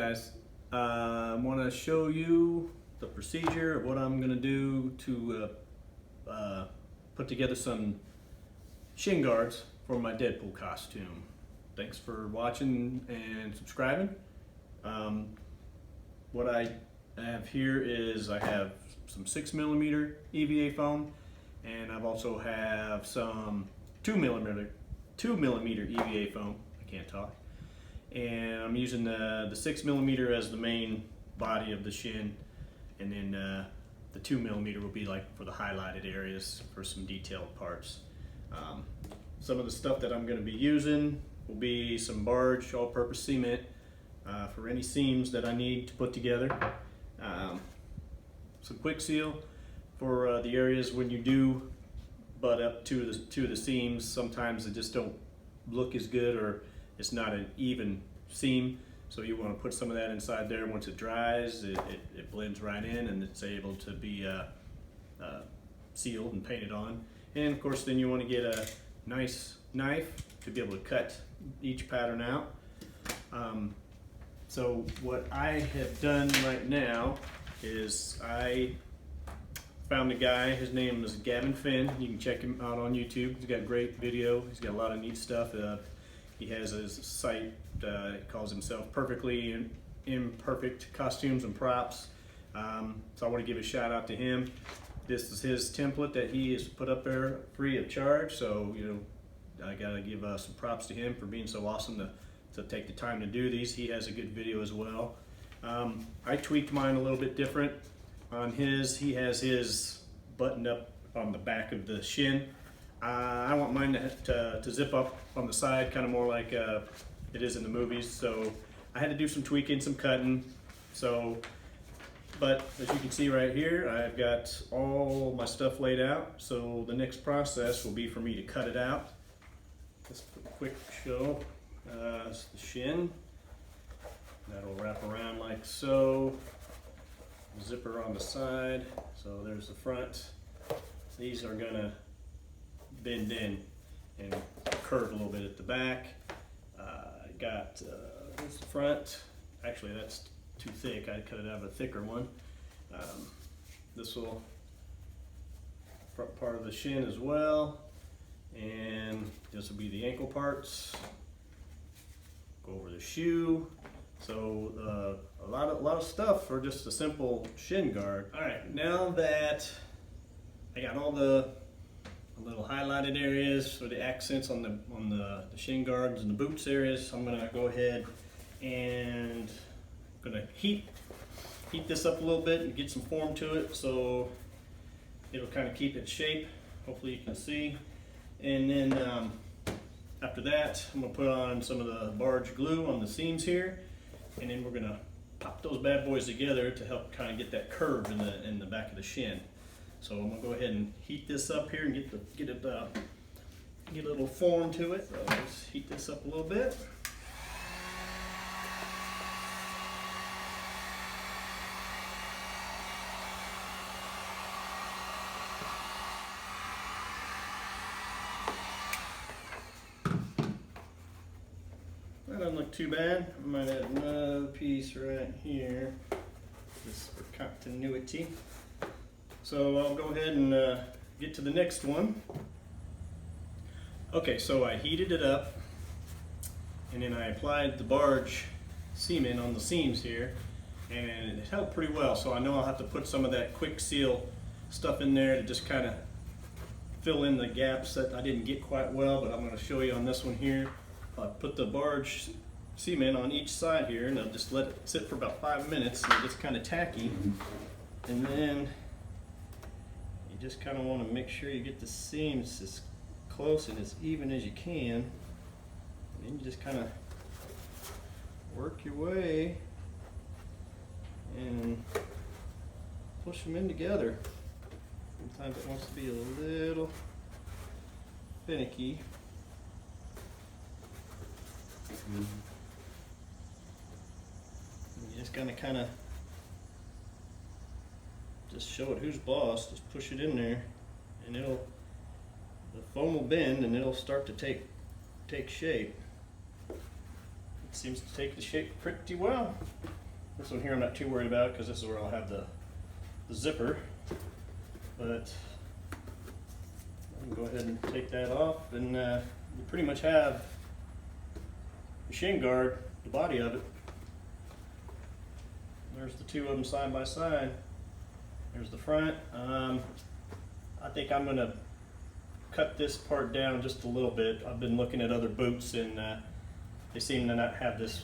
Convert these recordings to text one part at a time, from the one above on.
guys, I want to show you the procedure of what I'm going to do to put together some shin guards for my Deadpool costume. Thanks for watching and subscribing. What I have here is I have some 6mm EVA foam, and I've also have some 2mm EVA foam. I can't talk. And I'm using the 6mm as the main body of the shin, and then the 2mm will be like for the highlighted areas for some detailed parts. Some of the stuff that I'm going to be using will be some Barge all-purpose cement for any seams that I need to put together. Some Kwik Seal for the areas when you do butt up to the seams. Sometimes they just don't look as good, or it's not an even seam, so you want to put some of that inside there. Once it dries, it blends right in, and it's able to be sealed and painted on. And of course, then you want to get a nice knife to be able to cut each pattern out. So what I have done right now is I found a guy. His name is Gavin. You can check him out on YouTube. He's got great video. He's got a lot of neat stuff. He has his site. He calls himself Perfectly Imperfect Costumes and Props. So I want to give a shout out to him. This is his template that he has put up there free of charge. So I gotta give some props to him for being so awesome to take the time to do these. He has a good video as well. I tweaked mine a little bit different. On his, he has his buttoned up on the back of the shin. I want mine to zip up on the side, kind of more like it is in the movies. So I had to do some tweaking, some cutting. But as you can see right here, I've got all my stuff laid out. So the next process will be for me to cut it out. Just a quick show. It's the shin. That'll wrap around like so. Zipper on the side. So there's the front. These are gonna bend in and curve a little bit at the back. Here's the front. Actually, that's too thick. I'd cut it out of a thicker one. This will front part of the shin as well, and this will be the ankle parts. Go over the shoe. So a lot of stuff for just a simple shin guard. All right, now that I got all the little highlighted areas for the accents on the shin guards and the boots areas, I'm gonna go ahead and heat this up a little bit and get some form to it, so it'll kind of keep its shape. Hopefully you can see. And then after that, I'm gonna put on some of the Barge glue on the seams here, and then we're gonna pop those bad boys together to help kind of get that curve in the back of the shin. So I'm gonna go ahead and heat this up here and get a little form to it. So let's heat this up a little bit. That doesn't look too bad. I might add another piece right here, just for continuity. So I'll go ahead and get to the next one. Okay, so I heated it up, and then I applied the Barge cement on the seams here, and it held pretty well. So I know I'll have to put some of that Kwik Seal stuff in there to just kind of fill in the gaps that I didn't get quite well, but I'm going to show you on this one here. I put the Barge cement on each side here, and I'll just let it sit for about 5 minutes, and it gets kind of tacky. And then you just kind of want to make sure you get the seams as close and as even as you can. And then you just kind of work your way and push them in together. Sometimes it wants to be a little finicky. You just kind of just show it who's boss. Just push it in there, and the foam will bend, and it'll start to take shape. it seems to take the shape pretty well. This one here I'm not too worried about because this is where I'll have the zipper. But I can go ahead and take that off, and you pretty much have the shin guard, the body of it. There's the two of them side by side. There's the front. I think I'm gonna cut this part down just a little bit. I've been looking at other boots and they seem to not have this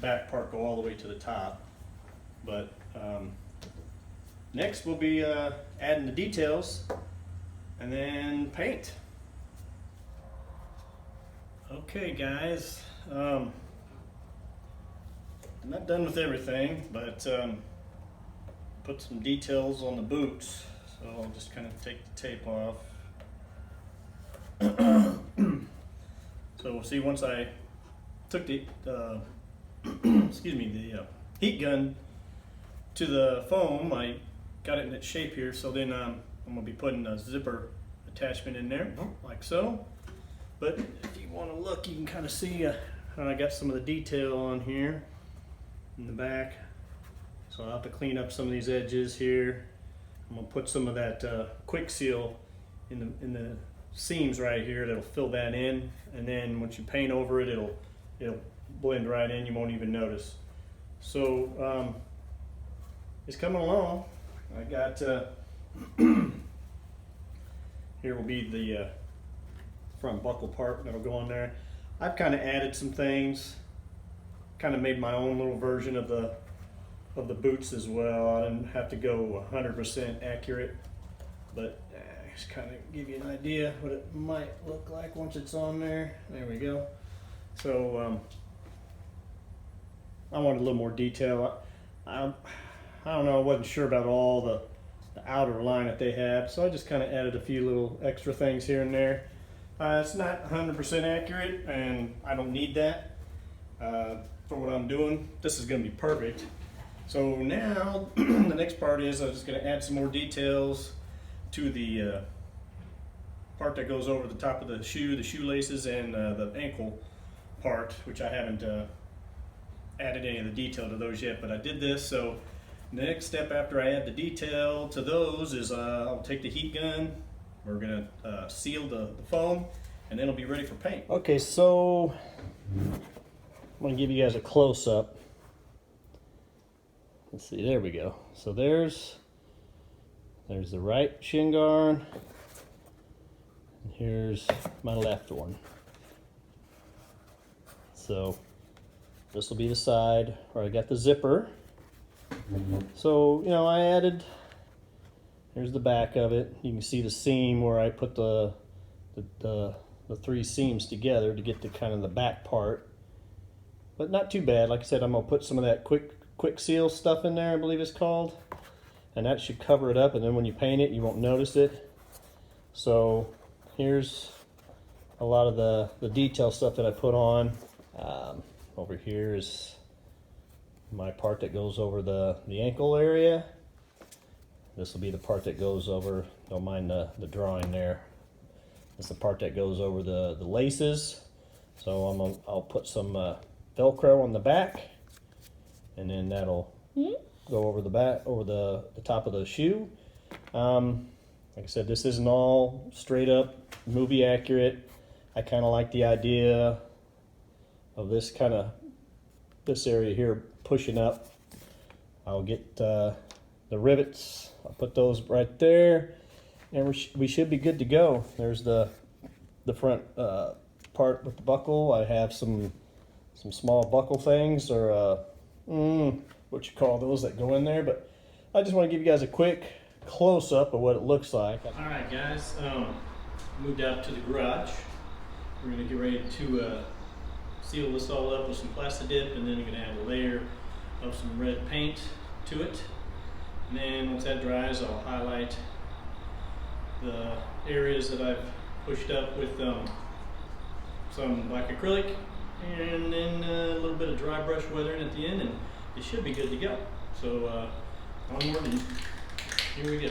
back part go all the way to the top. But next we'll be adding the details and then paint. Okay guys, I'm not done with everything, but put some details on the boots. So I'll just kind of take the tape off. So we'll see once I took the excuse me, the heat gun to the foam, I got it in its shape here. So then I'm gonna be putting a zipper attachment in there, like so. But if you want to look, you can kind of see how I got some of the detail on here in the back. So I'll have to clean up some of these edges here. I'm gonna put some of that Kwik Seal in the seams right here. That'll fill that in, and then once you paint over it, it'll blend right in. You won't even notice. So it's coming along. I got here will be the front buckle part that'll go on there. I've kind of added some things, kind of made my own little version of the boots as well. I didn't have to go 100% accurate, but just kind of give you an idea what it might look like once it's on there. There we go. So I wanted a little more detail. I don't know, I wasn't sure about all the outer line that they had, so I just kind of added a few little extra things here and there. It's not 100% accurate, and I don't need that for what I'm doing. This is going to be perfect. So now the next part is I'm just going to add some more details to the part that goes over the top of the shoe, the shoelaces, and the ankle part, which I haven't added any of the detail to those yet, but I did this. So the next step after I add the detail to those is I'll take the heat gun. We're going to seal the foam, and then it'll be ready for paint. Okay, so I'm going to give you guys a close-up. Let's see, there we go. So there's the right shin guard, and here's my left one. So this will be the side where I got the zipper. So, you know, I added, here's the back of it. You can see the seam where I put the three seams together to get to kind of the back part. But not too bad. Like I said, I'm going to put some of that Kwik Seal stuff in there, I believe it's called. And that should cover it up, and then when you paint it, you won't notice it. So here's a lot of the detail stuff that I put on. Over here is my part that goes over the ankle area. This will be the part that goes over, don't mind the drawing there. It's the part that goes over the laces. So I'll put some Velcro on the back, and then that'll go over the back, over the top of the shoe. Like I said, this isn't all straight up movie accurate. I kind of like the idea of this area here pushing up. I'll get the rivets. I'll put those right there, and we should be good to go. There's the front part with the buckle. I have some small buckle things, or what you call those that go in there, but I just want to give you guys a quick close-up of what it looks like. All right, guys, moved out to the garage. We're going to get ready to seal this all up with some Plasti Dip, and then we're going to add a layer of some red paint to it. And then once that dries, I'll highlight the areas that I've pushed up with some black acrylic, and then a little bit of dry brush weathering at the end, and it should be good to go. So onward, and here we go.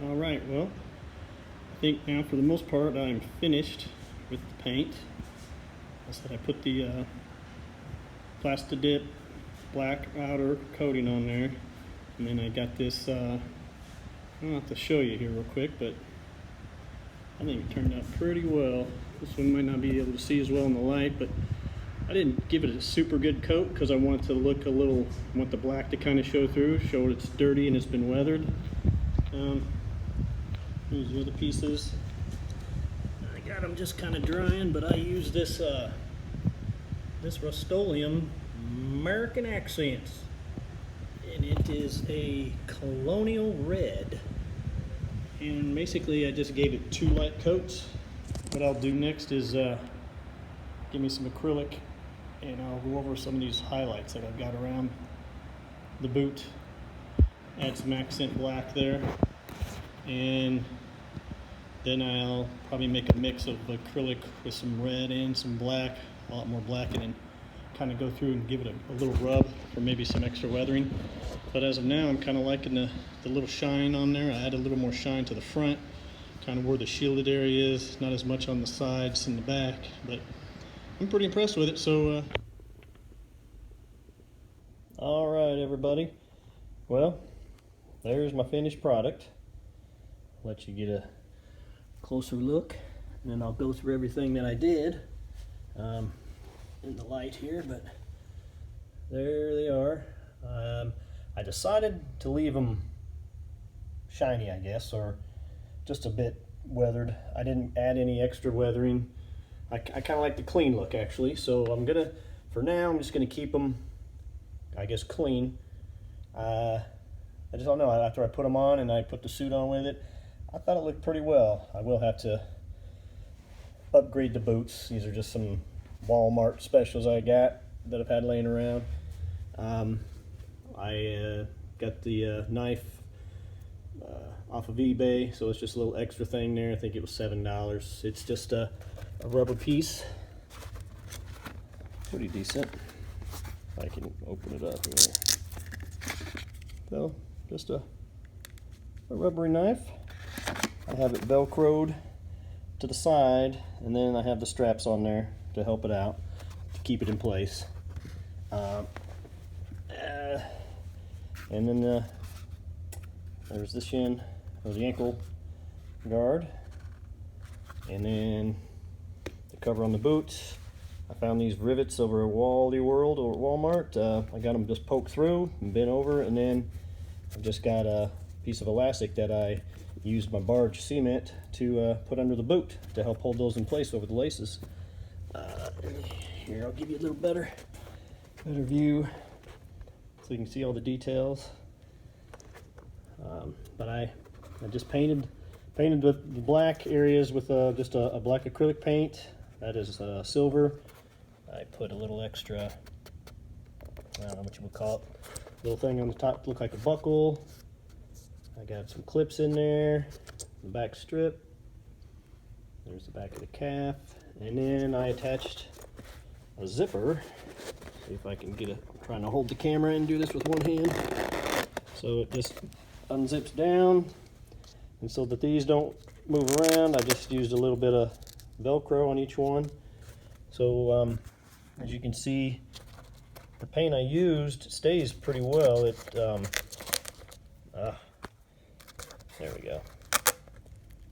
All right, well, think now for the most part I'm finished with the paint. I said I put the Plasti Dip black outer coating on there, and then I got this, I don't have to show you here real quick, but I think it turned out pretty well. This one might not be able to see as well in the light, but I didn't give it a super good coat because I want it to look a little, I want the black to kind of show through, show it's dirty and it's been weathered. Here's the other pieces. I got them just kind of drying, but I use this this Rust-Olleum American Accents, and it is a colonial red. And basically I just gave it 2 light coats. What I'll do next is give me some acrylic, and I'll go over some of these highlights that I've got around the boot. Add some accent black there, and then I'll probably make a mix of acrylic with some red and some black, a lot more black, and then kind of go through and give it a little rub for maybe some extra weathering. But as of now, I'm kind of liking the little shine on there. I add a little more shine to the front, kind of where the shielded area is, not as much on the sides and the back, but I'm pretty impressed with it. So all right, everybody, well, there's my finished product. I'll let you get a closer look, and then I'll go through everything that I did in the light here, but there they are. I decided to leave them shiny, I guess, or just a bit weathered. I didn't add any extra weathering. I kind of like the clean look, actually, so I'm gonna, for now, I'm just gonna keep them, I guess, clean. I just don't know, after I put them on and I put the suit on with it, I thought it looked pretty well. I will have to upgrade the boots. These are just some Walmart specials I got that I've had laying around. I got the knife off of eBay, so it's just a little extra thing there. I think it was $7. It's just a rubber piece. Pretty decent. I can open it up here. So, just a rubbery knife. I have it velcroed to the side, and then I have the straps on there to help it out, to keep it in place. And then there's the shin, or the ankle guard, and then the cover on the boots. I found these rivets over at Wally World or Walmart. I got them just poked through and bent over, and then I've just got a piece of elastic that I used my Barge cement to put under the boot to help hold those in place over the laces. Here, I'll give you a little better view so you can see all the details. But I just painted the black areas with just a black acrylic paint. That is silver. I put a little extra, I don't know what you would call it, little thing on the top to look like a buckle. I got some clips in there, the back strip. There's the back of the calf. And then I attached a zipper. See if I can get it. I'm trying to hold the camera and do this with one hand. So it just unzips down. And so that these don't move around, I just used a little bit of Velcro on each one. So as you can see, the paint I used stays pretty well. There we go.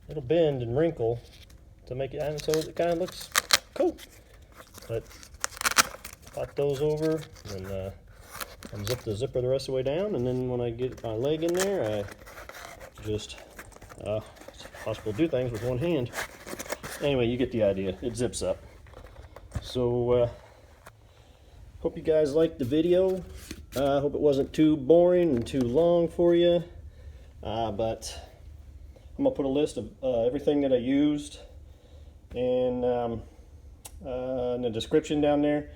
It'll bend and wrinkle to make it, and so it kind of looks cool. But pop those over and unzip the zipper the rest of the way down, and then when I get my leg in there, I just it's possible to do things with one hand. Anyway, you get the idea. It zips up. So hope you guys liked the video. I hope it wasn't too boring and too long for you. But I'm gonna put a list of everything that I used and in the description down there.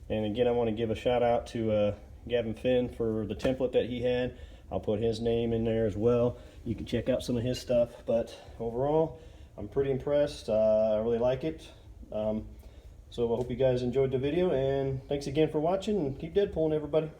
And again, I want to give a shout out to Gavin for the template that he had. I'll put his name in there as well. You can check out some of his stuff. But overall, I'm pretty impressed. I really like it. So I hope you guys enjoyed the video, and thanks again for watching, and keep Deadpooling, everybody.